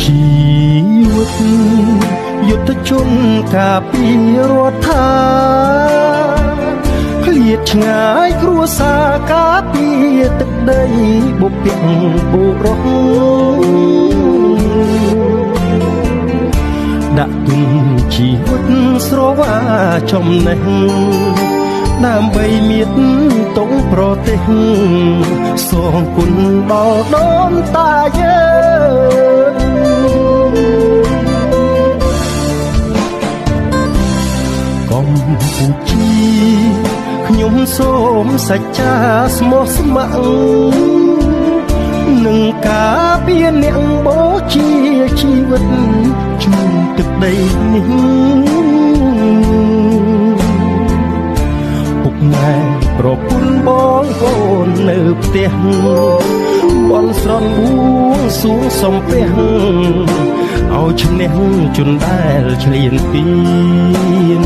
ជីវិតយុទ្ធជនការពីរដ្ឋាឃ្លាតឆ្ងាយគ្រួសារការពីទឹកដីបុព្វបុរសដាក់ទុនជីវិតស្រវាចំណេះដើម្បីមានតុងប្រទេសសងគុណដល់ដូនតាយើងកម្ពុជាខ្ញុំសូមសច្ចាស្មោះស្ម័គ្រនឹងការពារអ្នកបូជាជីវិតជូនទឹកដីនេះពុកម៉ែប្រពន្ធបងប្អូននៅផ្ទះបន់ស្រន់បួងសួងសំពះឲ្យឈ្នះជនដែលឆ្លៀនពៀន